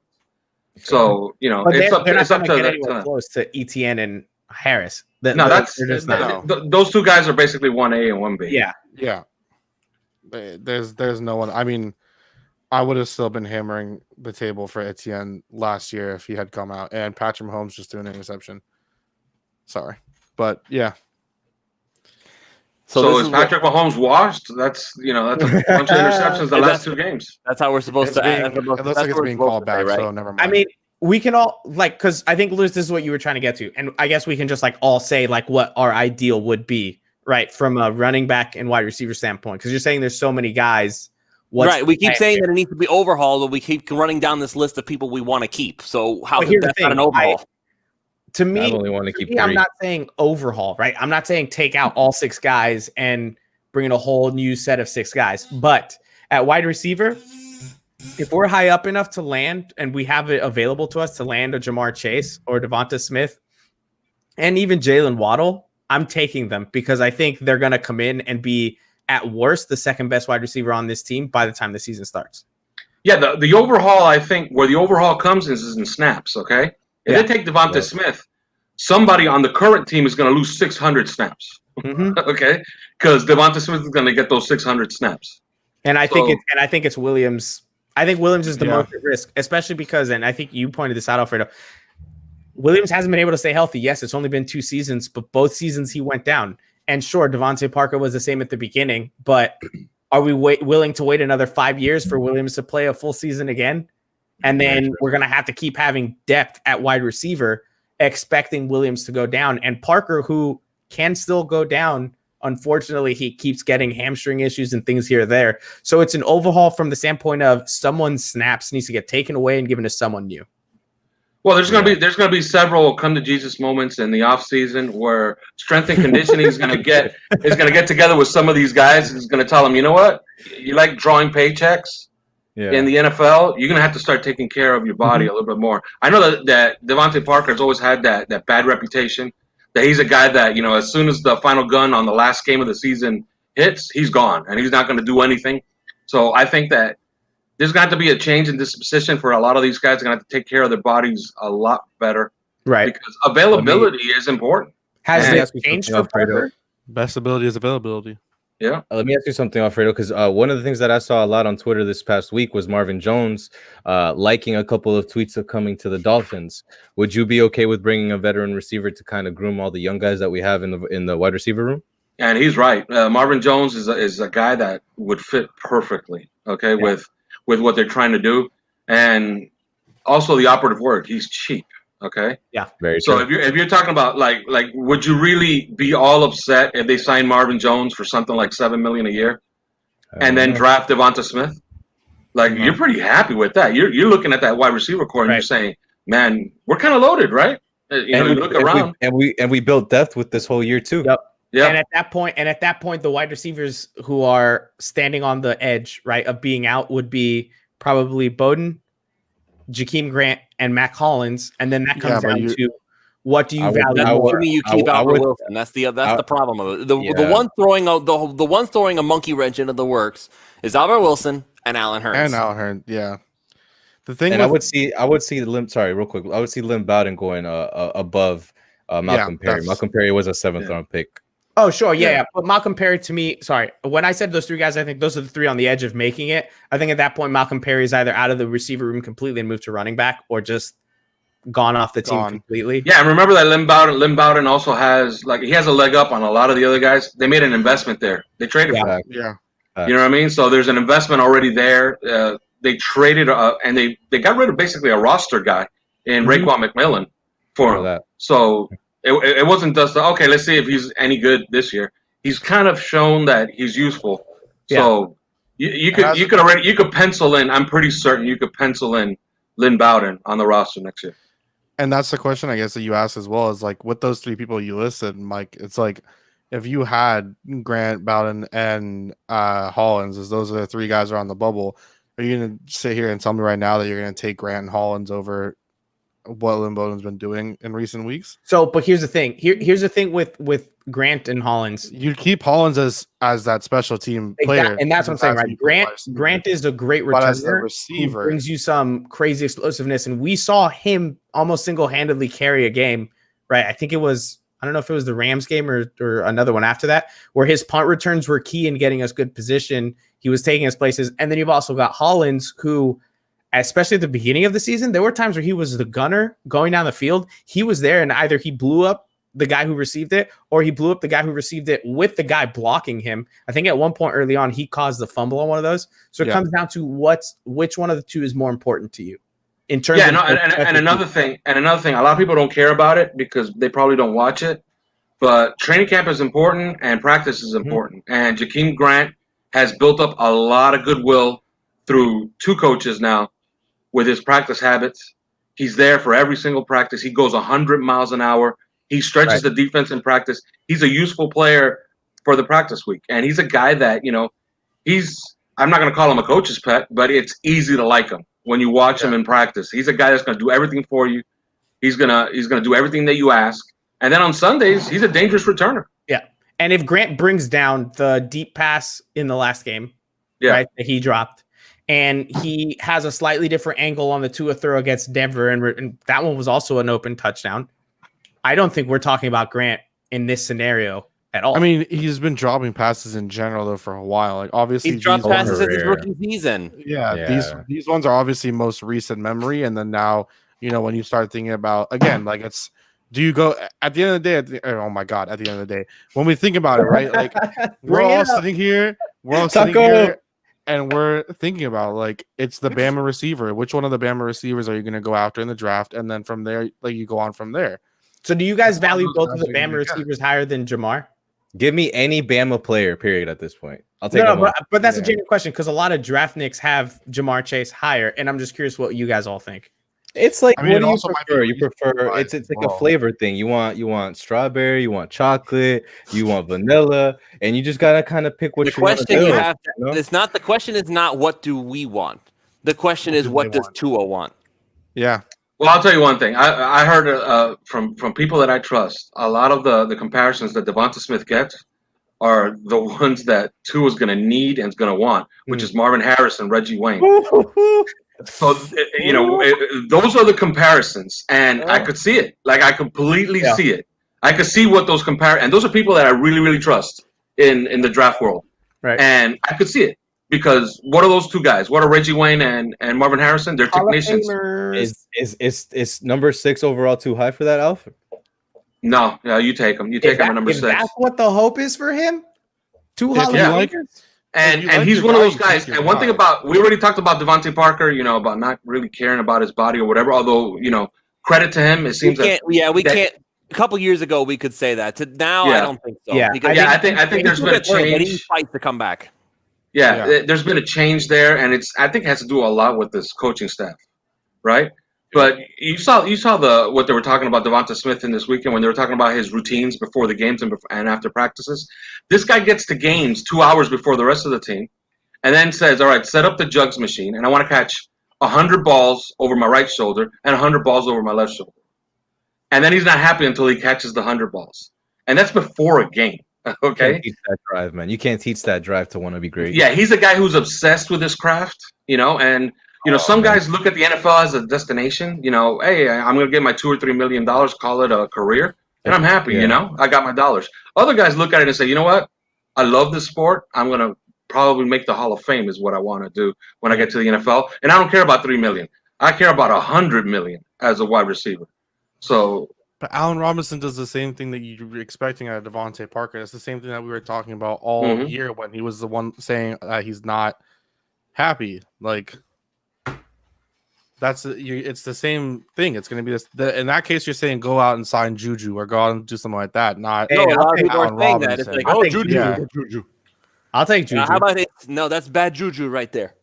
So it's up to close to Etienne and Harris. Those two guys are basically 1A and 1B. Yeah. There's no one. I mean, I would have still been hammering the table for Etienne last year if he had come out, and Patrick Mahomes just doing an interception. Sorry, but yeah. So is Patrick Mahomes washed? That's a bunch of interceptions the last 2 games. That's how we're supposed to. It looks like it's being called back, right? So never mind. I mean, we can all because I think, Lewis, this is what you were trying to get to, and I guess we can just all say what our ideal would be, right, from a running back and wide receiver standpoint, because you're saying there's so many guys. Right, we keep saying that it needs to be overhauled, but we keep running down this list of people we want to keep. So how is that not an overhaul? I only want to keep 3. I'm not saying overhaul, right? I'm not saying take out all 6 guys and bring in a whole new set of 6 guys. But at wide receiver, if we're high up enough to land and we have it available to us to land a Jamar Chase or Devonta Smith and even Jalen Waddle, I'm taking them because I think they're going to come in and be, at worst, the second best wide receiver on this team by the time the season starts. Yeah, the overhaul, I think, where the overhaul comes is in snaps, okay? If they take Devonta Smith, somebody on the current team is going to lose 600 snaps, okay? Because Devonta Smith is going to get those 600 snaps. And I think it's Williams. I think Williams is the most at risk, especially because, and I think you pointed this out, Alfredo, Williams hasn't been able to stay healthy. Yes, it's only been 2 seasons, but both seasons he went down. And sure, Devontae Parker was the same at the beginning, but are we willing to wait another 5 years for Williams to play a full season again? And then we're going to have to keep having depth at wide receiver, expecting Williams to go down. And Parker, who can still go down, unfortunately, he keeps getting hamstring issues and things here or there. So it's an overhaul from the standpoint of someone's snaps needs to get taken away and given to someone new. Well, there's gonna be several come to Jesus moments in the offseason where strength and conditioning is gonna get together with some of these guys and is gonna tell them, you know what, you like drawing paychecks in the NFL, you're gonna have to start taking care of your body a little bit more. I know that Devontae Parker has always had that bad reputation, that he's a guy that, you know, as soon as the final gun on the last game of the season hits, he's gone and he's not going to do anything. So I think that there's got to be a change in disposition for a lot of these guys. They're going to have to take care of their bodies a lot better. Right. Because availability is important. Has it changed for Parker? Best ability is availability. Yeah. Let me ask you something, Alfredo, because one of the things that I saw a lot on Twitter this past week was Marvin Jones liking a couple of tweets of coming to the Dolphins. Would you be okay with bringing a veteran receiver to kind of groom all the young guys that we have in the wide receiver room? And he's right. Marvin Jones is a guy that would fit perfectly, with what they're trying to do. And also the operative word, he's cheap. Okay. Yeah. Very so true. if you're talking about like would you really be all upset if they signed Marvin Jones for something like $7 million a year and then draft Devonta Smith? Like you're pretty happy with that. You're looking at that wide receiver core and you're saying, man, we're kind of loaded, right? You look around. We built depth with this whole year too. Yep. Yeah. And at that point, the wide receivers who are standing on the edge, right, of being out would be probably Bowden, Jakeem Grant, and Mac Hollins, and then that comes down to what do you value more? You keep Albert Wilson. That's the problem of it. The one throwing a monkey wrench into the works is Albert Wilson and Allen Hurns. Yeah. The thing, and I would see Lim. Sorry, real quick. I would see Lynn Bowden going above Malcolm Perry. Malcolm Perry was a 7th round pick. Oh, sure. Yeah. But Malcolm Perry, to me, sorry, when I said those three guys, I think those are the three on the edge of making it. I think at that point, Malcolm Perry is either out of the receiver room completely and moved to running back or just gone off the team completely. Yeah, and remember that Lynn Bowden also has, he has a leg up on a lot of the other guys. They made an investment there. They traded for him. Yeah. You know what I mean? So there's an investment already there. They traded and they got rid of basically a roster guy in Raekwon McMillan for him. So it wasn't just okay. Let's see if he's any good this year. He's kind of shown that he's useful. Yeah. So you could pencil in. I'm pretty certain you could pencil in Lynn Bowden on the roster next year. And that's the question I guess that you asked as well, is like with those three people you listed, Mike. It's like if you had Grant, Bowden, and Hollins, as those are the three guys that are on the bubble, are you going to sit here and tell me right now that you're going to take Grant and Hollins over what Lynn Bowden's been doing in recent weeks? So, but here's the thing. Here's the thing with Grant and Hollins. You keep Hollins as that special team player, and that's what I'm saying, right? Grant is a great returner, as the receiver, brings you some crazy explosiveness, and we saw him almost single-handedly carry a game, right? I think it was, I don't know if it was the Rams game or another one after that, where his punt returns were key in getting us good position. He was taking us places, and then you've also got Hollins, who, especially at the beginning of the season, there were times where he was the gunner going down the field. He was there, and either he blew up the guy who received it, or he blew up the guy who received it with the guy blocking him. I think at one point early on, he caused the fumble on one of those. So it comes down to which one of the two is more important to you in terms of. And another thing, a lot of people don't care about it because they probably don't watch it. But training camp is important and practice is important. And Jakeem Grant has built up a lot of goodwill through two coaches now with his practice habits. He's there for every single practice. He goes 100 miles an hour. He stretches the defense in practice. He's a useful player for the practice week. And he's a guy that, I'm not going to call him a coach's pet, but it's easy to like him when you watch him in practice. He's a guy that's going to do everything for you. He's going to do everything that you ask. And then on Sundays, he's a dangerous returner. Yeah. And if Grant brings down the deep pass in the last game, right, that he dropped, and he has a slightly different angle on the Tua throw against Denver, and that one was also an open touchdown, I don't think we're talking about Grant in this scenario at all. I mean, he's been dropping passes in general though for a while. Like obviously, he's dropped passes at his rookie season. Yeah, these ones are obviously most recent memory, and then now when you start thinking about again, like it's Do you go at the end of the day? Oh my God! At the end of the day, when we think about it, right? Like we're all sitting here, and we're thinking about like it's the Bama receiver. Which one of the Bama receivers are you going to go after in the draft? And then from there, like you go on from there. So do you guys value both of the Bama receivers higher than Jamar? Give me any Bama player, period, at this point. I'll take them. But that's a genuine question because a lot of draft nicks have Jamar Chase higher, and I'm just curious what you guys all think. It's like, what do you prefer? You prefer it's like a flavor thing. You want strawberry, you want chocolate, you want vanilla, and you just gotta kind of pick what the you want. Question you have to, it's not the question is not what do we want. The question is what does Tua want? Yeah. Well, I'll tell you one thing. I heard from people that I trust. A lot of the comparisons that Devonta Smith gets are the ones that Tua's going to need and is going to want, which is Marvin Harris and Reggie Wayne. So, those are the comparisons, and I could see it. Like, I completely see it. I could see what those and those are people that I really, really trust in the draft world. Right. And I could see it because what are those two guys? What are Reggie Wayne and Marvin Harrison? They're technicians. Is number 6 overall too high for that, Alf? No, you take him. You take him at number 6. That's what the hope is for him? Two Hall of Famers? And he's one of those guys. And one thing we already talked about Devontae Parker, about not really caring about his body or whatever. Although, credit to him, it seems we can't. A couple years ago, we could say that. Now, I don't think so. Yeah, I think there's been a change. He fights to come back. Yeah, there's been a change there, and I think it has to do a lot with this coaching staff, right? But you saw what they were talking about Devonta Smith in this weekend when they were talking about his routines before the games and after practices. This guy gets to games 2 hours before the rest of the team, and then says, "All right, set up the jugs machine, and I want to catch 100 balls over my right shoulder and 100 balls over my left shoulder." And then he's not happy until he catches the 100 balls, and that's before a game. Okay, you can't teach that drive, man. You can't teach that drive to want to be great. Yeah, he's a guy who's obsessed with his craft, and. Some guys look at the NFL as a destination. Hey, I'm going to get my $2 or $3 million, call it a career, and I'm happy. I got my dollars. Other guys look at it and say, you know what? I love this sport. I'm going to probably make the Hall of Fame is what I want to do when I get to the NFL. And I don't care about $3 million. I care about $100 million as a wide receiver. So, but Allen Robinson does the same thing that you were expecting out of Devontae Parker. It's the same thing that we were talking about all year when he was the one saying he's not happy. Like. It's the same thing. It's going to be this. In that case, you're saying go out and sign Juju or go out and do something like that. Not a lot of people are saying that. It's like, Juju. I'll take Juju. How about it? No, that's bad Juju right there.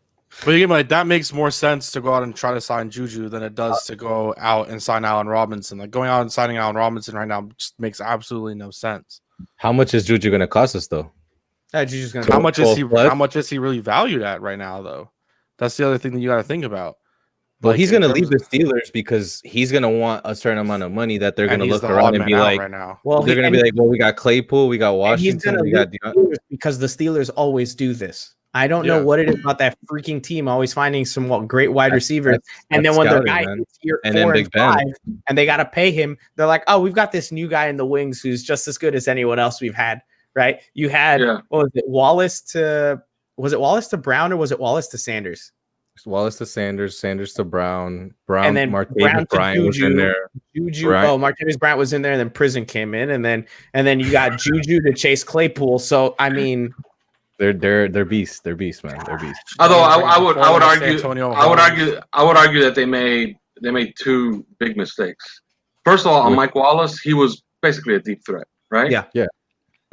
But that makes more sense to go out and try to sign Juju than it does to go out and sign Allen Robinson. Like going out and signing Allen Robinson right now just makes absolutely no sense. How much is Juju going to cost us though? Juju's going to. How much is he really valued at right now though? That's the other thing that you got to think about. But he's going to leave the Steelers because he's going to want a certain amount of money that they're going to look around and be like, right now. Well, they're going to be like, well, we got Claypool, we got Washington, we got because the Steelers always do this. I don't know what it is about that freaking team always finding some great wide receivers. And then when the guy is here 4 and 5 and they got to pay him, they're like, oh, we've got this new guy in the wings who's just as good as anyone else we've had, right? You had, what was it, Wallace to Brown or was it Wallace to Sanders? Wallace to Sanders, Sanders to Brown, and then Martavis Bryant was in there. Juju, Martavis Bryant was in there, and then Prison came in, and then you got Juju to Chase Claypool. So I mean, they're beasts. They're beasts, man. They're beasts. Although I would argue that they made 2 big mistakes. First of all, on Mike Wallace, he was basically a deep threat, right? Yeah.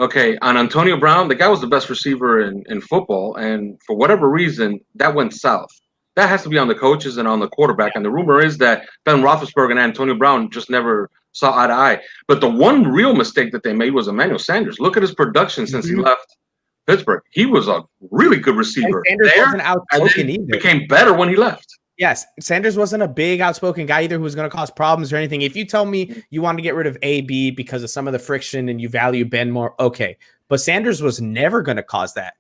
Okay, on Antonio Brown, the guy was the best receiver in football, and for whatever reason, that went south. That has to be on the coaches and on the quarterback. And the rumor is that Ben Roethlisberger and Antonio Brown just never saw eye to eye. But the one real mistake that they made was Emmanuel Sanders. Look at his production since he left Pittsburgh. He was a really good receiver. And Sanders wasn't outspoken either. Became better when he left. Yes, Sanders wasn't a big outspoken guy either who was going to cause problems or anything. If you tell me you want to get rid of AB because of some of the friction and you value Ben more, okay. But Sanders was never going to cause that.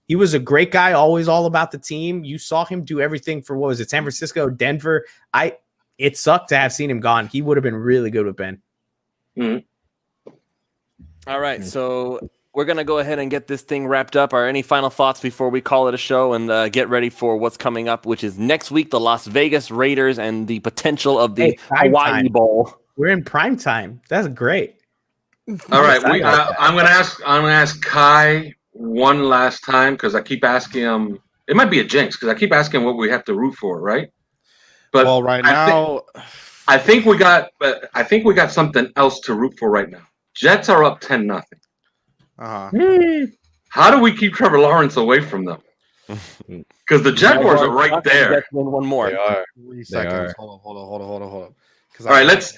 He was a great guy, always all about the team. You saw him do everything for, what was it, San Francisco, Denver. It sucked to have seen him gone. He would have been really good with Ben. Mm-hmm. All right, so we're going to go ahead and get this thing wrapped up. Are any final thoughts before we call it a show and get ready for what's coming up, which is next week, the Las Vegas Raiders and the potential of the Hawaii Bowl. We're in prime time. That's great. All right, I'm gonna ask Kai one last time because I keep asking him. It might be a jinx because I keep asking what we have to root for, right? But well, right now, I think we got something else to root for right now. Jets are up 10-0. How do we keep Trevor Lawrence away from them? Because the Jaguars are right there. One more. They are. 3 seconds. Hold on. All right, let's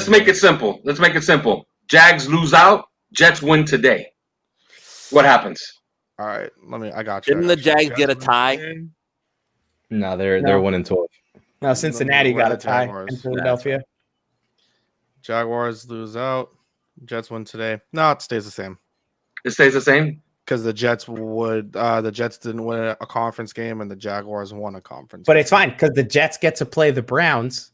make it simple. Let's make it simple. Jags lose out. Jets win today. What happens? All right, I got you. Didn't the Jags get a tie? No, they're 1-12. No, Cincinnati got a tie Jaguars. in Philadelphia. Jaguars lose out. Jets win today. No, it stays the same. It stays the same? Because the Jets didn't win a conference game and the Jaguars won a conference But game. it's fine because the Jets get to play the Browns.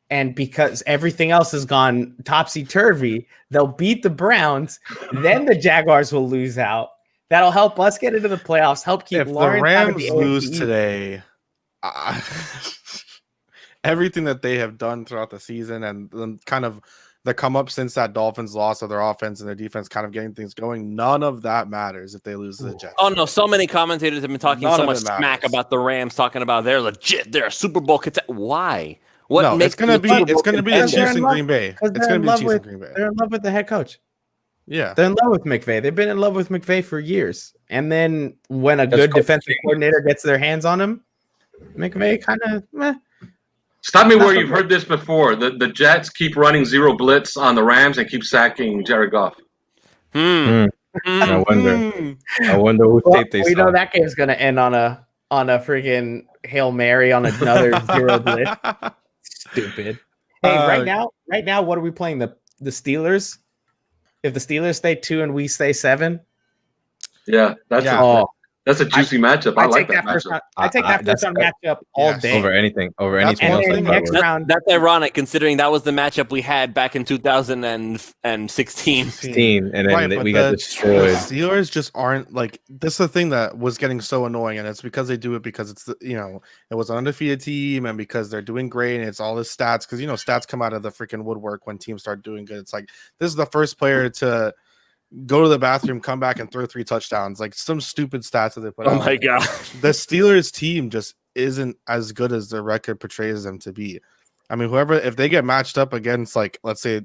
And because everything else has gone topsy-turvy, they'll beat the Browns. Then the Jaguars will lose out. That'll help us get into the playoffs, help keep If Lawrence the out of Rams the lose AFC. today, everything that they have done throughout the season and kind of the come up since that Dolphins loss of their offense and their defense kind of getting things going, none of that matters if they lose to the Jets. Oh no, so many commentators have been talking None so of much it smack matters. about the Rams, talking about they're legit, they're a Super Bowl contender. Why? What No, makes it's gonna them a Super be Bowl the contender? Chiefs in Green Bay. Because It's gonna be the Chiefs in Green Bay. They're in love with the head coach. Yeah. They're in love with McVay. They've been in love with McVay for years. And then when a good defensive coordinator gets their hands on him, McVay kind of meh. Stop me where you've heard this before. The Jets keep running zero blitz on the Rams and keep sacking Jared Goff. I wonder who tape they We saw. know that game's gonna end on a freaking Hail Mary on another zero blitz. Stupid. Hey, right now, what are we playing? The Steelers? If the Steelers stay 2 and we stay 7, Yeah, that's a juicy matchup. I like that matchup. I take that first round matchup all day. over anything That's else. one And thing. then next round, That's ironic considering that was the matchup we had back in 2016. 16, and then Right, we but got the destroyed. Steelers just aren't like this. Is the thing that was getting so annoying, and it's because they do it because it's it was an undefeated team, and because they're doing great, and it's all this stats because stats come out of the freaking woodwork when teams start doing good. It's like this is the first player to go to the bathroom, come back, and throw 3 touchdowns. Like some stupid stats that they put out. Oh my god. The Steelers team just isn't as good as their record portrays them to be. I mean, if they get matched up against, like, let's say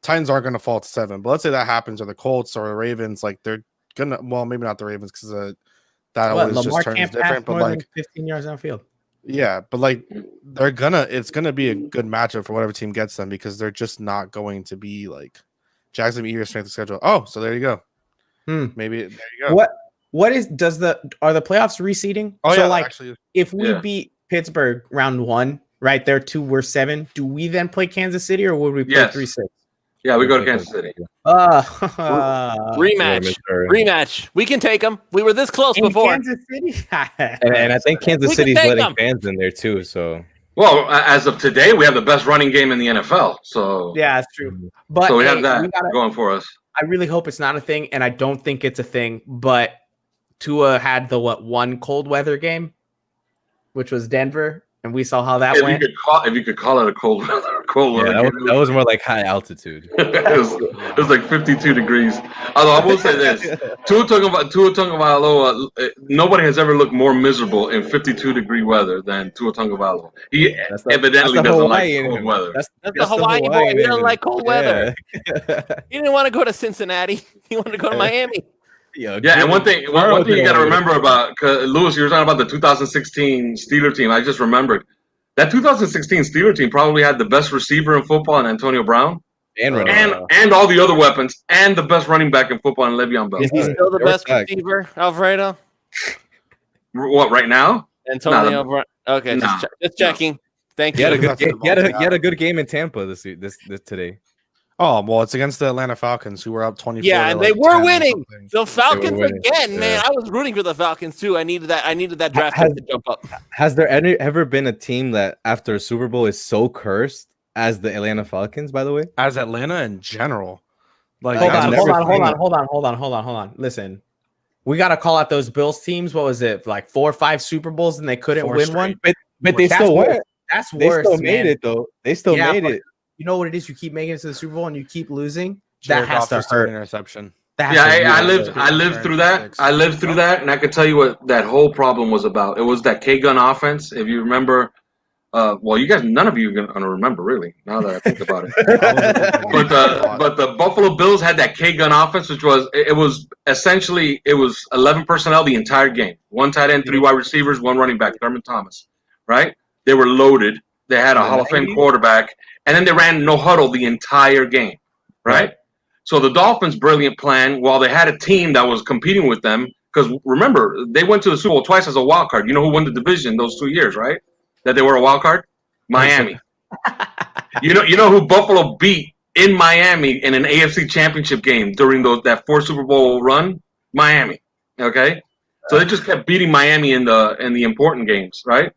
Titans aren't going to fall to 7, but let's say that happens, or the Colts or the Ravens, like they're gonna, well, maybe not the Ravens because that always Lamar just turns can't different. pass But more like than 15 yards downfield. yeah, but like it's gonna be a good matchup for whatever team gets them because they're just not going to be like Jackson eager strength of schedule. Oh, so there you go. Maybe there you go. What are the playoffs reseeding? Oh, so yeah, like actually, if we beat Pittsburgh round 1, right? They're 2, we're 7. Do we then play Kansas City or would we play 3-6? Yeah, we go to Kansas City. Rematch. We can take them. We were this close in before. Kansas City. and I think Kansas City's take letting them. fans in there too. So Well, as of today, we have the best running game in the NFL. So yeah, that's true. But so we have that going for us. I really hope it's not a thing, and I don't think it's a thing. But Tua had the one cold weather game, which was Denver, and we saw how that went. If you could call it a cold weather yeah, game. that was more like high altitude. it was like 52 degrees. Although I will say this, Tua Tagovailoa, nobody has ever looked more miserable in 52-degree weather than Tua Tagovailoa. He evidently doesn't like cold weather. That's the Hawaii boy. He doesn't like cold weather. He didn't want to go to Cincinnati. He wanted to go to Miami. Yeah, and one thing you got to remember about Lewis, you were talking about the 2016 Steeler team. I just remembered that 2016 Steeler team probably had the best receiver in football in Antonio Brown, and all the other weapons, and the best running back in football in Le'Veon Bell. Is he still the best receiver, Alfredo? What right now? Antonio Brown. Okay, just checking. Thank you. He had a good game in Tampa this today. Oh, well, it's against the Atlanta Falcons, who were up 24. Yeah, and they were winning. The Falcons again, man. I was rooting for the Falcons too. I needed that draft pick to jump up. Has there ever been a team that after a Super Bowl is so cursed as the Atlanta Falcons? By the way, as Atlanta in general. Like, hold on. Listen, we got to call out those Bills teams. What was it, like 4 or 5 Super Bowls, and they couldn't win one? But they still won. That's they worse. Still made it though. They still made it. you know what it is. You keep making it to the Super Bowl and you keep losing. Jared That has Goff to hurt. Interception. I lived through that. I lived through that, and I could tell you what that whole problem was about. It was that K-gun offense. If you remember, well, you guys, none of you are gonna remember really. Now that I think about it, but the Buffalo Bills had that K-gun offense, which was essentially 11 personnel the entire game. 1 tight end, 3 wide receivers, 1 running back, Thurman Thomas. Right? They were loaded. They had a Hall of Fame quarterback, and then they ran no huddle the entire game. Right? So the Dolphins' brilliant plan, while they had a team that was competing with them, because remember, they went to the Super Bowl twice as a wild card. You know who won the division those 2 years, right? That they were a wild card? Miami. You know who Buffalo beat in Miami in an AFC championship game during that 4 Super Bowl run? Miami. Okay? So they just kept beating Miami in the important games, right?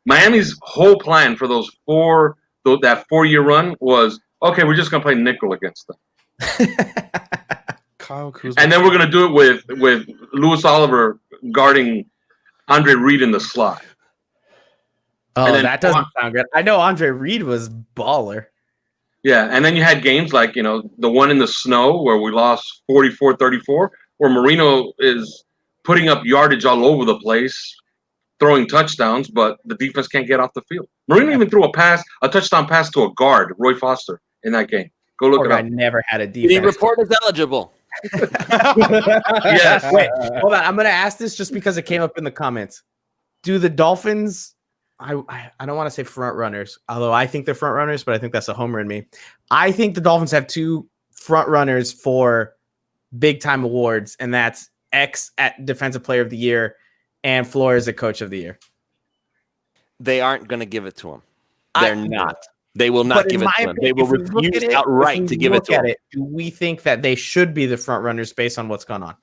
Miami's whole plan for that 4-year run was, okay, we're just gonna play nickel against them. Kyle Kuzma. And then we're gonna do it with Louis Oliver guarding Andre Reed in the slot. Oh, that doesn't sound good. I know Andre Reed was baller. Yeah, and then you had games like, the one in the snow where we lost 44-34, where Marino is putting up yardage all over the place, throwing touchdowns, but the defense can't get off the field. Marino even threw a touchdown pass to a guard, Roy Foster, in that game. Go look it up. I never had a defense. The report is eligible. Yes. Wait, hold on. I'm going to ask this just because it came up in the comments. Do the Dolphins, I don't want to say front runners, although I think they're front runners, but I think that's a homer in me. I think the Dolphins have 2 front runners for big time awards, and that's X at Defensive Player of the Year and Flores at Coach of the Year. They aren't going to give it to him. They're not. They will not give it to him. They will refuse outright to give it to him. Do we think that they should be the front runners based on what's gone on?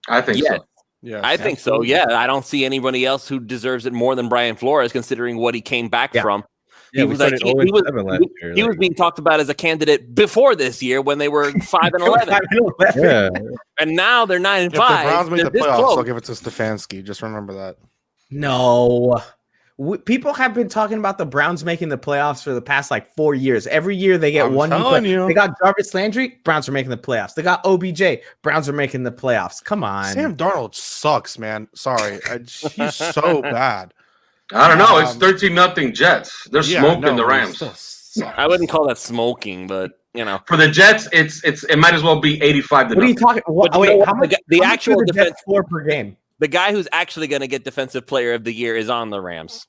I think so. Yeah, I think so. Yeah, I don't see anybody else who deserves it more than Brian Flores, considering what he came back from. Yeah, he was being talked about as a candidate before this year when they were 5-11. Yeah, and now they're 9-5. If the Browns make the playoffs, close. they'll give it to Stefanski. Just remember that. No. People have been talking about the Browns making the playoffs for the past 4 years. Every year they get one. They got Jarvis Landry, Browns are making the playoffs. They got OBJ, Browns are making the playoffs. Come on. Sam Darnold sucks, man. Sorry. He's so bad. I don't know. It's 13-0 Jets. They're smoking the Rams. I wouldn't call that smoking, but for the Jets, it might as well be 85 to 0. What are you talking? Wait, how much? The actual defense floor per game. The guy who's actually going to get Defensive Player of the Year is on the Rams,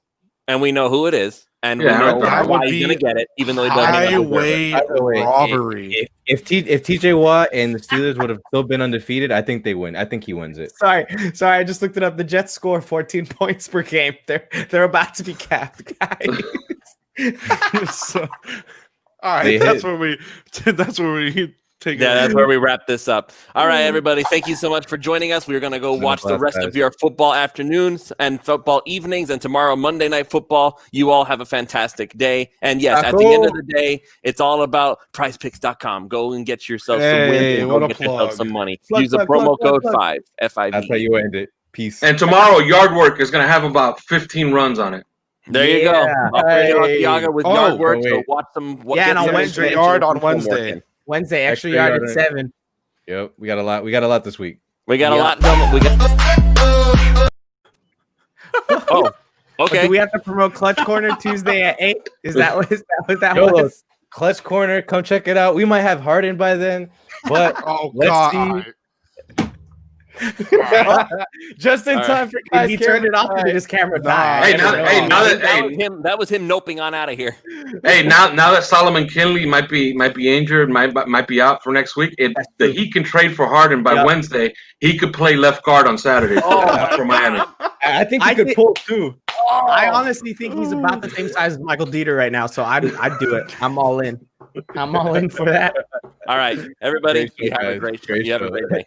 and we know who it is, and we know why he's going to get it, even though he doesn't. Highway robbery. If TJ Watt and the Steelers would have still been undefeated, I think they win. I think he wins it. Sorry, I just looked it up. The Jets score 14 points per game. They're about to be capped, guys. All right, that's where we take. Yeah, that's where we wrap this up. All right, everybody, thank you so much for joining us. We're going to go watch the rest of your football afternoons and football evenings, and tomorrow Monday Night Football. You all have a fantastic day. And yes, at the end of the day, it's all about PrizePicks.com. Go and get yourself some wins and go get yourself some money. Use the promo code 5 FIV. That's how you end it. Peace. And tomorrow, Yard Work is going to have about 15 runs on it. There you go. Thiago with Yard Work. So watch some. And on Wednesday. Yard on Wednesday. Wednesday, extra yard at 7. Yep, we got a lot. We got a lot this week. We got a lot coming. Oh, okay. Do we have to promote Clutch Corner Tuesday at 8? Is that what that was? Clutch Corner, come check it out. We might have Harden by then, but let's see. Just in time for guys. He turned it off and his camera died. That was him noping on out of here. Hey, now that Solomon Kinley might be injured, might be out for next week. If the Heat can trade for Harden by Wednesday, he could play left guard on Saturday for Miami. I think he could pull too. I honestly think he's about the same size as Michael Dieter right now, so I'd do it. I'm all in. I'm all in for that. All right, everybody. You have a great day.